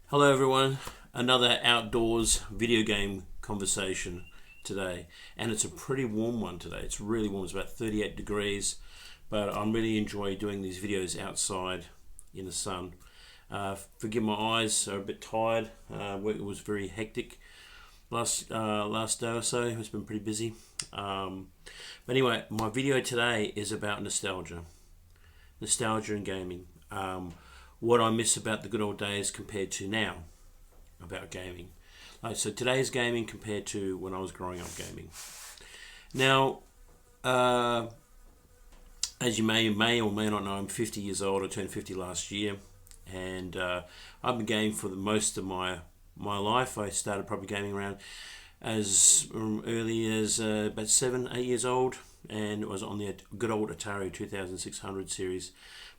Hello everyone, another outdoors video game conversation today, and it's a pretty warm one today. It's really warm, it's about 38 degrees, but I'm really enjoying doing these videos outside in the sun. Forgive my eyes, are a bit tired. It was very hectic last day or so. It's been pretty busy. But anyway, my video today is about nostalgia and gaming. What I miss about the good old days compared to now about gaming. So today's gaming compared to when I was growing up gaming. Now, as you may or may not know, I'm 50 years old. I turned 50 last year, and I've been gaming for most of my life. I started probably gaming around as early as about 7-8 years old, and it was on the good old Atari 2600 series,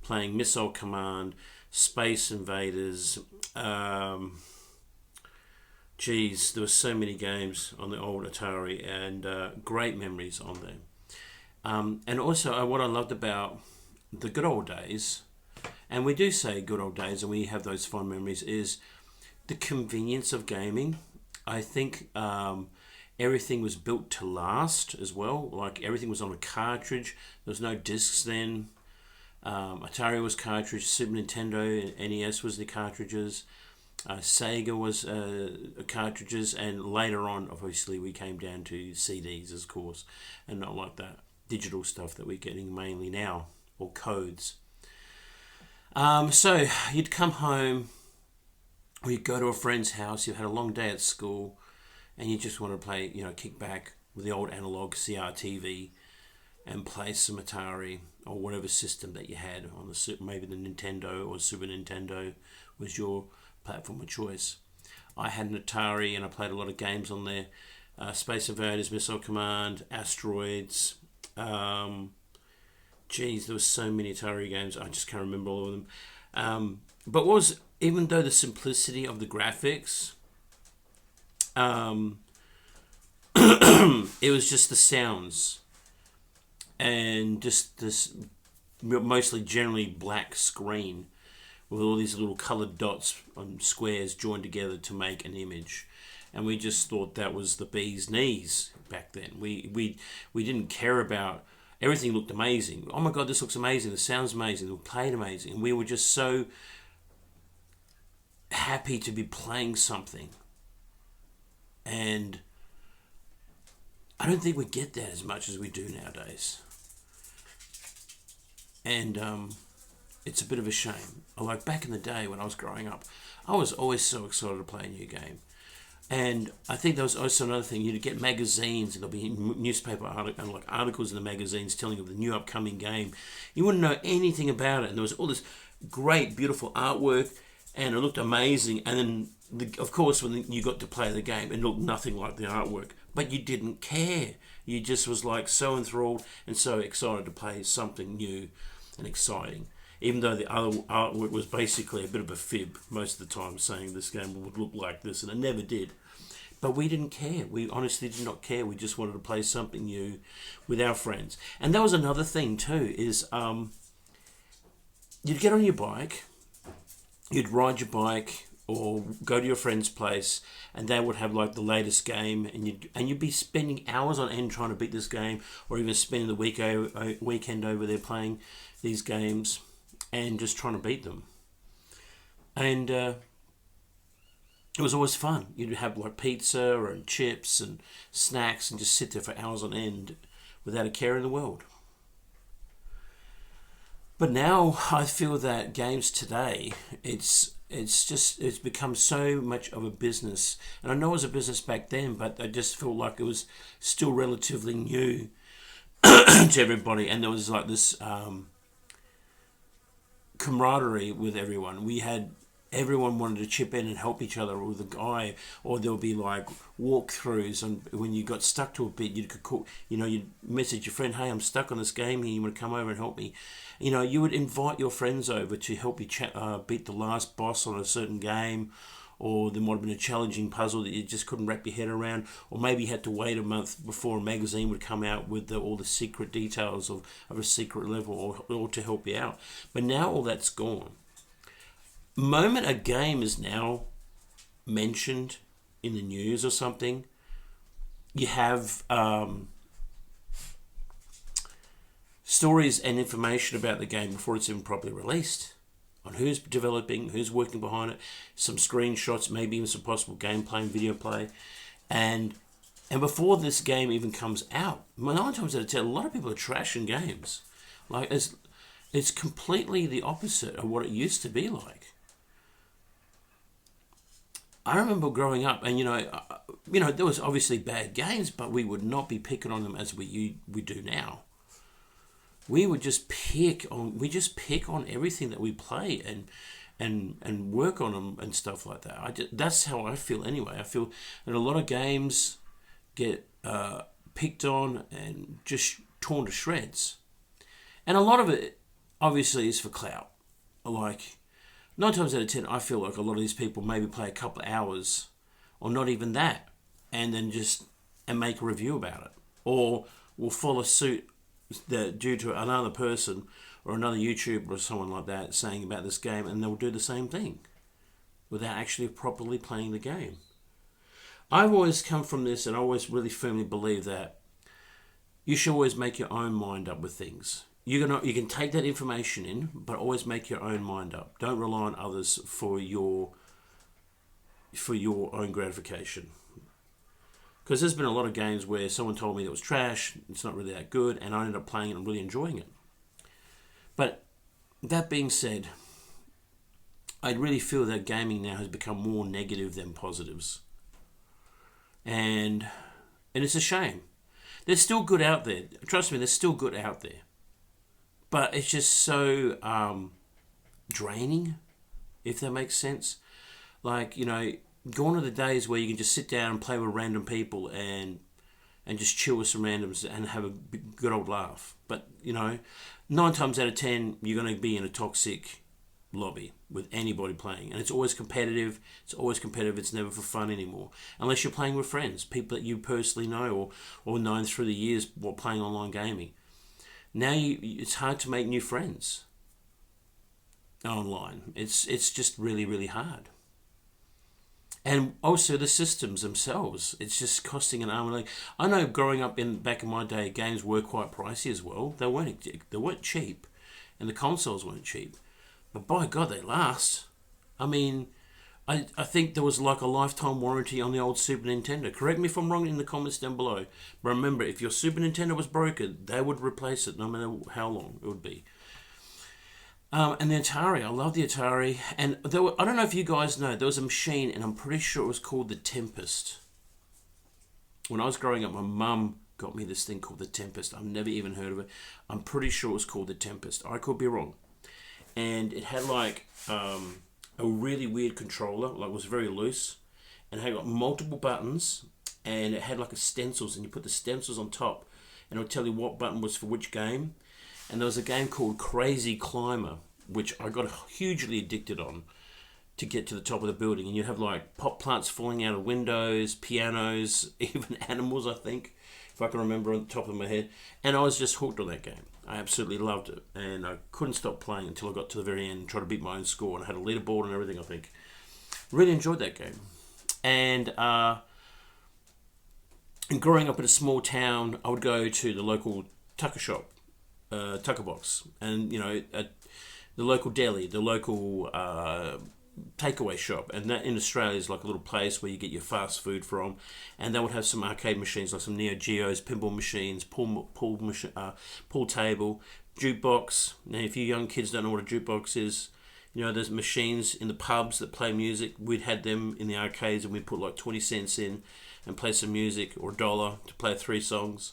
playing Missile Command, Space Invaders. There were so many games on the old Atari, and great memories on them. And also, what I loved about the good old days, and we do say good old days, and we have those fond memories, is the convenience of gaming. I think everything was built to last as well. Like, everything was on a cartridge. There was no discs then. Atari was cartridge, Super Nintendo, NES was the cartridges, Sega was cartridges, and later on, obviously, we came down to CDs, of course, and not like that digital stuff that we're getting mainly now, or codes. So you'd come home, or you'd go to a friend's house. You had a long day at school, and you just want to play, kick back with the old analog CRTV and play some Atari or whatever system that you had on maybe the Nintendo or Super Nintendo was your platform of choice. I had an Atari and I played a lot of games on there. Space Invaders, Missile Command, Asteroids. There were so many Atari games. I just can't remember all of them. But even though the simplicity of the graphics, it was just the sounds and just this mostly generally black screen with all these little colored dots on squares joined together to make an image. And we just thought that was the bee's knees back then. We didn't care about, everything looked amazing. Oh my God, this looks amazing. The sound's amazing. It played amazing. And we were just so happy to be playing something. And I don't think we get that as much as we do nowadays. And it's a bit of a shame. Like back in the day when I was growing up, I was always so excited to play a new game. And I think there was also another thing. You'd get magazines, and there'll be newspaper articles in the magazines telling you of the new upcoming game. You wouldn't know anything about it, and there was all this great, beautiful artwork, and it looked amazing. And then, of course, when you got to play the game, it looked nothing like the artwork. But you didn't care. You just was like so enthralled and so excited to play something new and exciting. Even though the other artwork was basically a bit of a fib most of the time, saying this game would look like this, and it never did. But we didn't care. We honestly did not care. We just wanted to play something new with our friends. And that was another thing too, is you'd get on your bike, you'd ride your bike, or go to your friend's place, and they would have like the latest game, and you'd be spending hours on end trying to beat this game, or even spending the weekend over there playing these games and just trying to beat them. And it was always fun. You'd have like pizza and chips and snacks and just sit there for hours on end without a care in the world. But now I feel that games today, it's become so much of a business. And I know it was a business back then, but I just felt like it was still relatively new to everybody. And there was like this camaraderie with everyone. Everyone wanted to chip in and help each other with a guy, or there'll be like walkthroughs, and when you got stuck to a bit, you'd message your friend, hey, I'm stuck on this game here, you want to come over and help me? You would invite your friends over to help you beat the last boss on a certain game, or there might have been a challenging puzzle that you just couldn't wrap your head around, or maybe you had to wait a month before a magazine would come out with all the secret details of a secret level, or to help you out. But now all that's gone. Moment a game is now mentioned in the news or something. You have stories and information about the game before it's even properly released, on who's developing, who's working behind it, some screenshots, maybe even some possible gameplay and video play. And before this game even comes out, 9 times out of 10, a lot of people are trashing games. Like, it's completely the opposite of what it used to be like. I remember growing up, and there was obviously bad games, but we would not be picking on them as we do now. We would just pick on everything that we play and work on them and stuff like that. That's how I feel anyway. I feel that a lot of games get picked on and just torn to shreds, and a lot of it obviously is for clout. Like, 9 times out of 10, I feel like a lot of these people maybe play a couple of hours, or not even that, and then and make a review about it, or will follow suit due to another person or another YouTuber or someone like that saying about this game, and they'll do the same thing without actually properly playing the game. I've always come from this, and I always really firmly believe that you should always make your own mind up with things. You can take that information in, but always make your own mind up. Don't rely on others for your own gratification. Because there's been a lot of games where someone told me it was trash, it's not really that good, and I ended up playing it and really enjoying it. But that being said, I really feel that gaming now has become more negative than positives. And it's a shame. There's still good out there. Trust me, there's still good out there. But it's just so draining, if that makes sense. Like, gone are the days where you can just sit down and play with random people and just chill with some randoms and have a good old laugh. But, 9 times out of 10, you're going to be in a toxic lobby with anybody playing. And it's always competitive. It's never for fun anymore. Unless you're playing with friends, people that you personally know or known through the years while playing online gaming. Now it's hard to make new friends online. It's just really, really hard. And also the systems themselves. It's just costing an arm and a leg. I know growing up back in my day, games were quite pricey as well. They weren't cheap, and the consoles weren't cheap. But by God, they last. I mean, I think there was like a lifetime warranty on the old Super Nintendo. Correct me if I'm wrong in the comments down below. But remember, if your Super Nintendo was broken, they would replace it no matter how long it would be. And the Atari, I love the Atari. And I don't know if you guys know, there was a machine, and I'm pretty sure it was called the Tempest. When I was growing up, my mum got me this thing called the Tempest. I've never even heard of it. I'm pretty sure it was called the Tempest. I could be wrong. And it had like a really weird controller, like it was very loose, and it had got multiple buttons, and it had like a stencils, and you put the stencils on top, and it would tell you what button was for which game. And there was a game called Crazy Climber, which I got hugely addicted on to get to the top of the building, and you'd have like pop plants falling out of windows, pianos, even animals, I think, if I can remember on the top of my head. And I was just hooked on that game. I absolutely loved it, and I couldn't stop playing until I got to the very end and tried to beat my own score, and I had a leaderboard and everything, I think. Really enjoyed that game. And growing up in a small town, I would go to the local tucker shop, tucker box, and at the local deli, the local takeaway shop, and that in Australia is like a little place where you get your fast food from, and they would have some arcade machines like some Neo Geos, pinball machines, pool table, jukebox. Now, if you young kids don't know what a jukebox is, there's machines in the pubs that play music. We'd had them in the arcades, and we'd put like 20 cents in and play some music, or $1 to play 3 songs.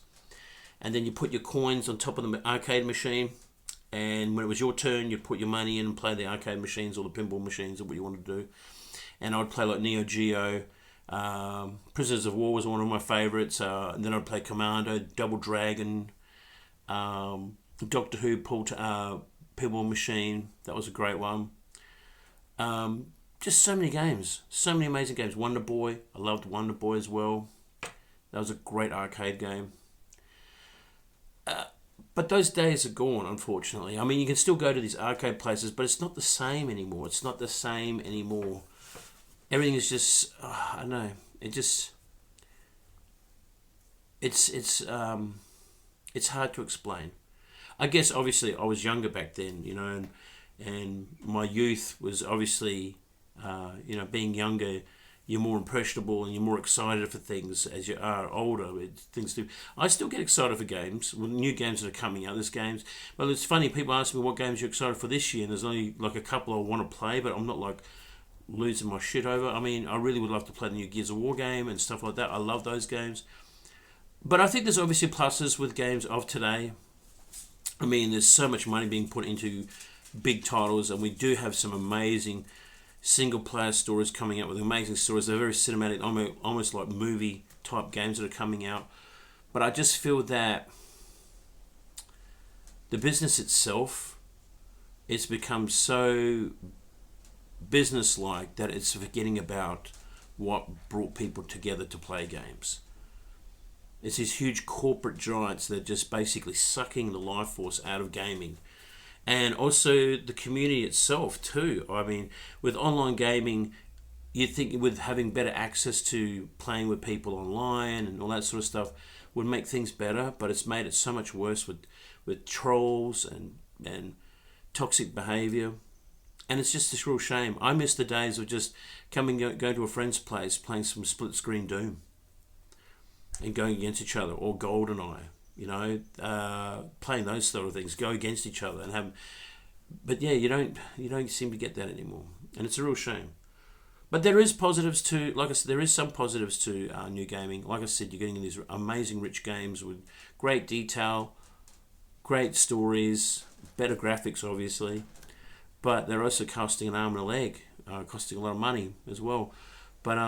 And then you put your coins on top of the arcade machine, and when it was your turn, you'd put your money in and play the arcade machines or the pinball machines or what you wanted to do. And I'd play like Neo Geo, Prisoners of War was one of my favourites, and then I'd play Commando, Double Dragon, Doctor Who pinball machine, that was a great one. Just so many games, so many amazing games. Wonder Boy, I loved Wonder Boy as well. That was a great arcade game. But those days are gone, unfortunately. I mean, you can still go to these arcade places, but it's not the same anymore. everything is just, I don't know, it just, it's hard to explain. I guess obviously I was younger back then, you know, and my youth was obviously, you know, being younger, you're more impressionable and you're more excited for things. As you are older, things do. I still get excited for games, well, new games that are coming out. There's games, but it's funny. People ask me what games you're excited for this year, and there's only like a couple I want to play, but I'm not like losing my shit over. I mean, I really would love to play the new Gears of War game and stuff like that. I love those games, but I think there's obviously pluses with games of today. I mean, there's so much money being put into big titles, and we do have some amazing single-player stories coming out with amazing stories. They're very cinematic, almost like movie-type games that are coming out. But I just feel that the business itself, it's become so business-like that it's forgetting about what brought people together to play games. It's these huge corporate giants that are just basically sucking the life force out of gaming. And also the community itself too. I mean, with online gaming, you'd think with having better access to playing with people online and all that sort of stuff would make things better, but it's made it so much worse with trolls and toxic behaviour. And it's just this real shame. I miss the days of just going to a friend's place, playing some split screen Doom and going against each other, or GoldenEye, you know, playing those sort of things, go against each other and have. But yeah, you don't seem to get that anymore, and it's a real shame. But there is positives to, like I said, there is some positives to new gaming. Like I said, you're getting these amazing rich games with great detail, great stories, better graphics, obviously. But they're also costing an arm and a leg, costing a lot of money as well. But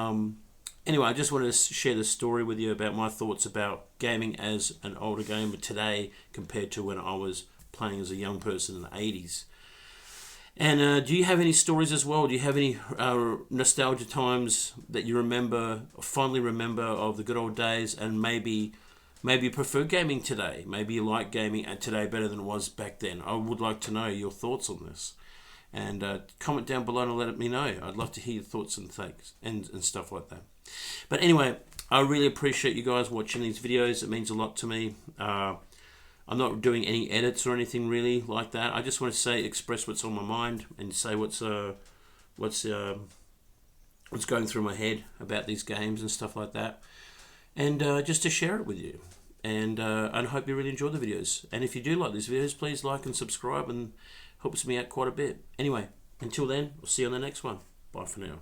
anyway, I just wanted to share this story with you about my thoughts about gaming as an older gamer today compared to when I was playing as a young person in the 80s. And do you have any stories as well? Do you have any nostalgia times that you remember, or fondly remember, of the good old days, and maybe you prefer gaming today? Maybe you like gaming today better than it was back then. I would like to know your thoughts on this. And comment down below and let me know. I'd love to hear your thoughts and things and stuff like that. But anyway, I really appreciate you guys watching these videos. It means a lot to me. I'm not doing any edits or anything really like that. I just want to express what's on my mind and say what's going through my head about these games and stuff like that. And just to share it with you. And I hope you really enjoy the videos. And if you do like these videos, please like and subscribe, and helps me out quite a bit. Anyway, until then, we'll see you on the next one. Bye for now.